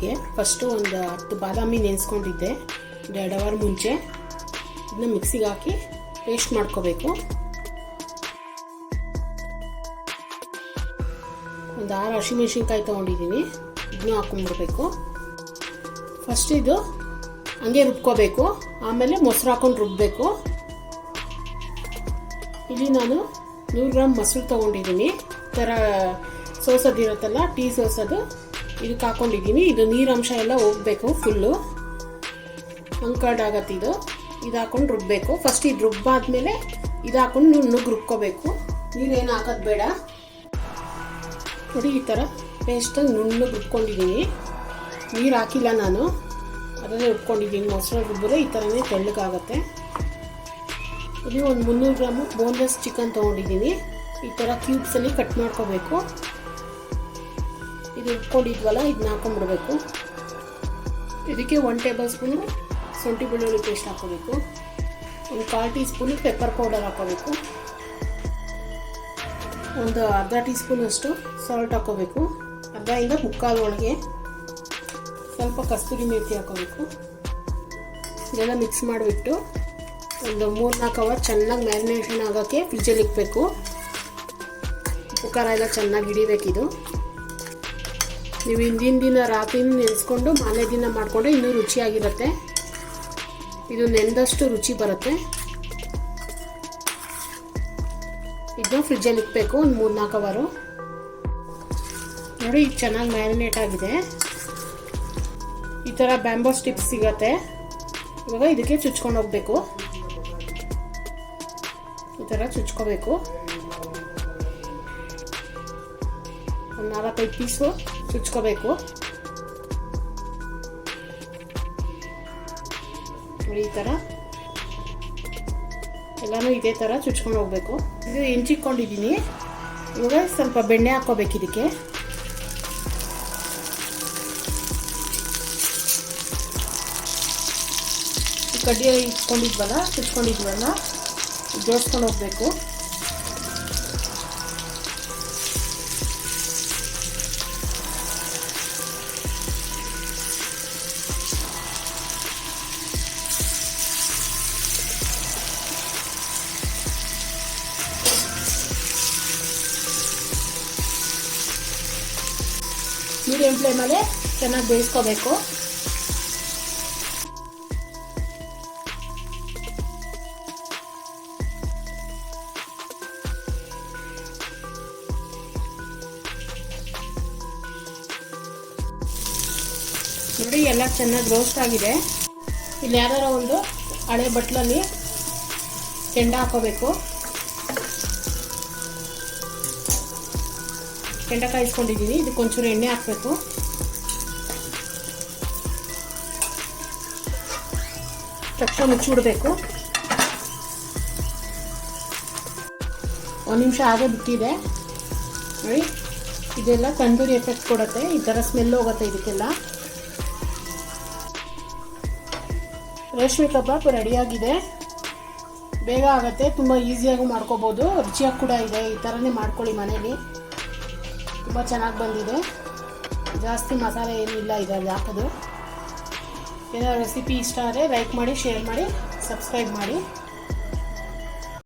ಇದಕ್ಕೆ ಫಸ್ಟು ಒಂದು 10 ಬಾದಾಮಿ ನೆನೆಸ್ಕೊಂಡಿದ್ದೆ 2 ಅವರ್ ಮುಂಚೆ. ಇದನ್ನ ಮಿಕ್ಸಿಗೆ ಹಾಕಿ ಪೇಸ್ಟ್ ಮಾಡ್ಕೋಬೇಕು. ಒಂದು 6 ಹಸಿಮೆಣಸಿನ್ಕಾಯಿ ತೊಗೊಂಡಿದ್ದೀನಿ, ಇದನ್ನು ಹಾಕೊಂಡ್ಬಿಡ್ಬೇಕು. ಫಸ್ಟ್ ಇದು ಹಂಗೆ ರುಬ್ಕೋಬೇಕು, ಆಮೇಲೆ ಮೊಸರು ಹಾಕೊಂಡು ರುಬ್ಬಬೇಕು. ಇಲ್ಲಿ ನಾನು 100 ಗ್ರಾಮ್ ಮೊಸರು ತೊಗೊಂಡಿದ್ದೀನಿ. ಈ ಥರ ಸೋಸೋದಿರುತ್ತಲ್ಲ, ಟೀ ಸೋಸೋದು, ಇದಕ್ಕೆ ಹಾಕೊಂಡಿದ್ದೀನಿ. ಇದು ನೀರಂಶ ಎಲ್ಲ ಹೋಗಬೇಕು ಫುಲ್ಲು, ಅಂಕರ್ಡ್ ಆಗತ್ತೆ. ಇದು ಹಾಕೊಂಡು ರುಬ್ಬಬೇಕು. ಫಸ್ಟ್ ಇದು ರುಬ್ಬಾದ್ಮೇಲೆ ಇದು ಹಾಕೊಂಡು ನುಣ್ಣಗೆ ರುಬ್ಕೋಬೇಕು. ನೀರೇನು ಹಾಕೋದು ಬೇಡ. ನೋಡಿ, ಈ ಥರ ಪೇಸ್ಟಾಗಿ ನುಣ್ಣಗೆ ರುಬ್ಕೊಂಡಿದ್ದೀನಿ. ನೀರು ಹಾಕಿಲ್ಲ ನಾನು, ಅದನ್ನೇ ರುಬ್ಕೊಂಡಿದ್ದೀನಿ. ಮೊಸರು ರುಬ್ಬಿದ್ರೆ ಈ ಥರನೇ ತೆಳ್ಳಗಾಗುತ್ತೆ. ಇಲ್ಲಿ ಒಂದು 300 ಗ್ರಾಮು ಬೋನ್ಲೆಸ್ ಚಿಕನ್ ತೊಗೊಂಡಿದ್ದೀನಿ. ಈ ಥರ ಕ್ಯೂಬ್ಸಲ್ಲಿ ಕಟ್ ಮಾಡ್ಕೋಬೇಕು. ಇದು ರುಬ್ಕೊಂಡಿದ್ವಲ್ಲ, ಇದನ್ನ ಹಾಕೊಂಡ್ಬಿಡ್ಬೇಕು. ಇದಕ್ಕೆ 1 ಟೇಬಲ್ ಸ್ಪೂನು ಶುಂಠಿ ಬೆಳ್ಳುಳ್ಳಿ ಪೇಸ್ಟ್ ಹಾಕೋಬೇಕು. ಒಂದು 1/4 ಟೀ ಸ್ಪೂನು ಪೆಪ್ಪರ್ ಪೌಡರ್ ಹಾಕೋಬೇಕು. ಒಂದು ಅರ್ಧ ಟೀ ಸ್ಪೂನಷ್ಟು ಸಾಲ್ಟ್ ಹಾಕೋಬೇಕು. ಅರ್ಧದಿಂದ 3/4 ಒಳಗೆ ಸ್ವಲ್ಪ ಕಸ್ತೂರಿ ಮೆಥಿ ಹಾಕೋಬೇಕು. ಇದೆಲ್ಲ ಮಿಕ್ಸ್ ಮಾಡಿಬಿಟ್ಟು ಒಂದು 3-4 ಅವರ್ ಚೆನ್ನಾಗಿ ಮ್ಯಾರಿನೇಷನ್ ಆಗೋಕ್ಕೆ ಫ್ರಿಜ್ಜಲ್ಲಿ ಇಡಬೇಕು. ಉಪ್ಪು ಖಾರ ಎಲ್ಲ ಚೆನ್ನಾಗಿ ಹಿಡಿಬೇಕಿದು. ನೀವು ಹಿಂದಿನ ದಿನ ರಾತ್ರಿ ನೆನೆಸ್ಕೊಂಡು ಮಾರನೇ ದಿನ ಮಾಡಿಕೊಂಡ್ರೆ ಇನ್ನೂ ರುಚಿಯಾಗಿರುತ್ತೆ. ಇದು ನೆನೆದಷ್ಟು ರುಚಿ ಬರುತ್ತೆ. ಇದನ್ನು ಫ್ರಿಜ್ಜಲ್ಲಿ ಇಡಬೇಕು ಒಂದು 3-4 ಅವರು. ನೋಡಿ, ಇದು ಚೆನ್ನಾಗಿ ಮ್ಯಾರಿನೇಟ್ ಆಗಿದೆ. ಈ ಥರ ಬ್ಯಾಂಬೋ ಸ್ಟಿಪ್ಸ್ ಸಿಗತ್ತೆ. ಇವಾಗ ಇದಕ್ಕೆ ಚುಚ್ಕೊಂಡು ಹೋಗ್ಬೇಕು. ಈ ಥರ ಚುಚ್ಕೋಬೇಕು. ಒಂದು 4-5 ಪೀಸು ಚುಚ್ಕೋಬೇಕು. ನೋಡಿ, ಈ ಥರ ಎಲ್ಲನೂ ಇದೇ ಥರ ಚುಚ್ಕೊಂಡು ಹೋಗ್ಬೇಕು. ಇದು ಹೆಂಚಿಟ್ಕೊಂಡಿದ್ದೀನಿ. ಇವಾಗ ಸ್ವಲ್ಪ ಬೆಣ್ಣೆ ಹಾಕ್ಕೋಬೇಕು ಇದಕ್ಕೆ. ಕಡ್ಡಿ ಇಟ್ಕೊಂಡಿದ್ವಲ್ಲ, ಚುಚ್ಕೊಂಡಿದ್ವಲ್ಲ, ಜೋಡಿಸ್ಕೊಂಡು ಹೋಗ್ಬೇಕು. ಮೀಡಿಯಂ ಫ್ಲೇಮಲ್ಲೇ ಚೆನ್ನಾಗಿ ಬೇಯಿಸ್ಕೋಬೇಕು. ನೋಡಿ, ಎಲ್ಲ ಚೆನ್ನಾಗಿ ರೋಸ್ಟ್ ಆಗಿದೆ. ಇಲ್ಲಿ ಯಾವ್ದಾರ ಒಂದು ಹಳೆ ಬಟ್ಲಲ್ಲಿ ಕೆಂಡ ಹಾಕೋಬೇಕು. ಕೆಂಡ ಕಾಯಿಸ್ಕೊಂಡಿದ್ದೀನಿ. ಇದಕ್ಕೆ ಒಂಚೂರು ಎಣ್ಣೆ ಹಾಕಬೇಕು. ತಕ್ಷಣ ಮುಚ್ಚಿಬಿಡ್ಬೇಕು. 1 ನಿಮಿಷ ಆಗೇ ಬಿಟ್ಟಿದೆ. ನೋಡಿ, ಇದೆಲ್ಲ ತಂದೂರಿ ಎಫೆಕ್ಟ್ ಕೊಡುತ್ತೆ. ಈ ಥರ ಸ್ಮೆಲ್ ಹೋಗುತ್ತೆ ಇದಕ್ಕೆಲ್ಲ. ರೇಷ್ಮೆ ಕಬಾಬ್ ರೆಡಿಯಾಗಿದೆ. ಬೇಗ ಆಗುತ್ತೆ, ತುಂಬ ಈಸಿಯಾಗಿ ಮಾಡ್ಕೋಬೋದು. ರುಚಿಯಾಗಿ ಕೂಡ ಇದೆ. ಈ ಥರನೇ ಮಾಡ್ಕೊಳ್ಳಿ ಮನೇಲಿ. ತುಂಬ ಚೆನ್ನಾಗಿ ಬಂದಿದೆ. ಜಾಸ್ತಿ ಮಸಾಲೆ ಏನಿಲ್ಲ ಇದರಲ್ಲಿ ಹಾಕೋದು. ಏನಾದ್ರು ರೆಸಿಪಿ ಇಷ್ಟ ಆದರೆ ಲೈಕ್ ಮಾಡಿ, ಶೇರ್ ಮಾಡಿ, ಸಬ್ಸ್ಕ್ರೈಬ್ ಮಾಡಿ.